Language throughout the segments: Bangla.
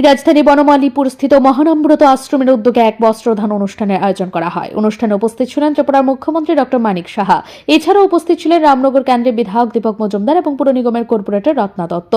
রাজধানী বনমালীপুর স্থিত মহানম্রত আশ্রমের উদ্যোগে এক বস্ত্রদান অনুষ্ঠানের আয়োজন করা হয়। অনুষ্ঠানে উপস্থিত ছিলেন ত্রিপুরার মুখ্যমন্ত্রী ডক্টর মানিক সাহা। এছাড়াও উপস্থিত ছিলেন রামনগর কেন্দ্রের বিধায়ক দীপক মজুমদার এবং পুর নিগমের কর্পোরেটর রত্না দত্ত।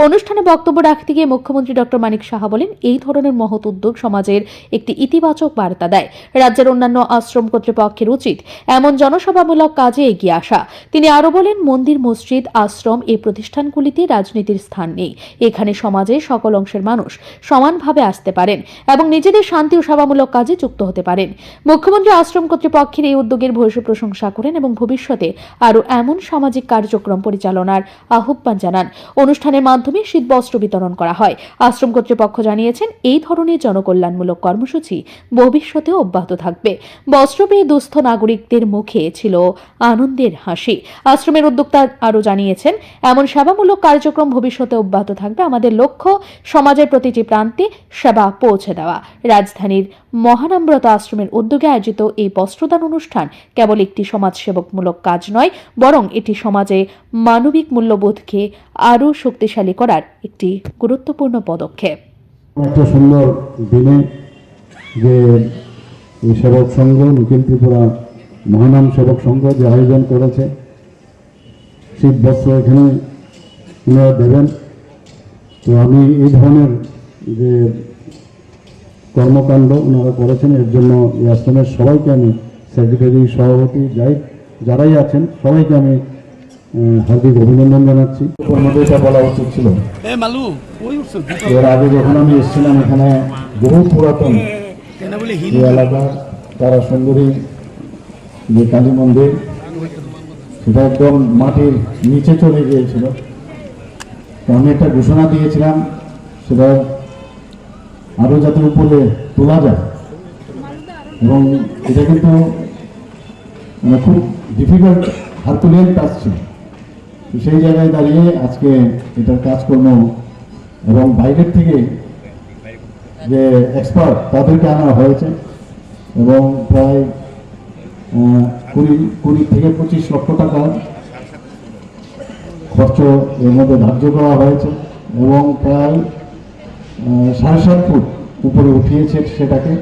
অনুষ্ঠানে বক্তব্য রাখতে গিয়ে মুখ্যমন্ত্রী ডক্টর মানিক সাহা বলেন, এই ধরনের মহৎ উদ্যোগ সমাজের একটি ইতিবাচক বার্তা দেয়। রাজ্যের অন্যান্য আশ্রম কর্তৃপক্ষের উচিত এমন জনসভামূলক কাজে এগিয়ে আসা। তিনি আরো বলেন, মন্দির, মসজিদ, আশ্রম এই প্রতিষ্ঠানগুলিতে রাজনীতির স্থান নেই। এখানে সমাজের সকল অংশের মানুষ সমানভাবে আসতে পারেন এবং নিজেদের শান্তি ও সেবামূলক কাজে যুক্ত হতে পারেন। মুখ্যমন্ত্রী আশ্রম কর্তৃপক্ষের এই উদ্যোগের ভূয়সী প্রশংসা করেন এবং ভবিষ্যতে আরও এমন সামাজিক কার্যক্রম পরিচালনার আহ্বান জানান। অনুষ্ঠানের মাধ্যমে শীতবস্ত্র বিতরণ করা হয়। আশ্রম কর্তৃপক্ষ জানিয়েছেন, এই ধরনের জনকল্যাণমূলক কর্মসূচি ভবিষ্যতেও অব্যাহত থাকবে। বস্ত্র পেয়ে দুস্থ নাগরিকদের মুখে ছিল আনন্দের হাসি। আশ্রমের উদ্যোক্তা আরও জানিয়েছেন, এমন সেবামূলক কার্যক্রম ভবিষ্যতে অব্যাহত থাকবে। আমাদের লক্ষ্য সমাজের প্রতিটি প্রান্তে সেবা পৌঁছে দেওয়া। রাজধানীর মহানম্রত আশ্রমের উদ্যোগে আয়োজিত এই বস্ত্রদান অনুষ্ঠান কেবল একটি সমাজসেবকমূলক কাজ নয়, বরং এটি সমাজে মানবিক মূল্যবোধকে আরও শক্তিশালী করার একটি গুরুত্বপূর্ণ পদক্ষেপ। একটা সুন্দর দিনে যে এই সেবক সংঘ, নিখিল ত্রিপুরা মহানাম সেবক সংঘ যে আয়োজন করেছে, শীত বস্ত্র এখানে ওনারা দেবেন। তো আমি এই ধরনের যে কর্মকাণ্ড ওনারা করেছেন, এর জন্য এই আশ্রমের সবাইকে, আমি সেক্রেটারি, সভাপতি, যারাই আছেন সবাইকে আমি হার্দিক অভিনন্দন জানাচ্ছি। ওর মধ্যে এটা বলা উচিত ছিল। এর আগে যখন আমি এসেছিলাম এখানে, বহু পুরাতন এই এলাকা তারা সুন্দরী যে কালী মন্দির, সেটা একদম মাটির নিচে চলে গিয়েছিল। আমি একটা ঘোষণা দিয়েছিলাম, সেটা আরো যাতে উপরে তোলা যায়, এবং এটা কিন্তু খুব ডিফিকাল্ট হারকুলিয়ান কাজ ছিল। সেই জায়গায় দাঁড়িয়ে আজকে এটার কাজকর্ম এবং বাইরের থেকে যে এক্সপার্ট তাদেরকে আনা হয়েছে, এবং প্রায় 20 থেকে 25 লক্ষ টাকা খরচ এর মধ্যে ধার্য করা হয়েছে, এবং প্রায় 7.5 ফুট উপরে উঠিয়েছে সেটাকে।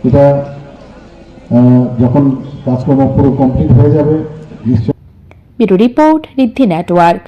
এটা যখন কাজকর্ম পুরো কমপ্লিট হয়ে যাবে, নিশ্চয়। ব্যুরো রিপোর্ট, ঋদ্ধি নেটওয়ার্ক।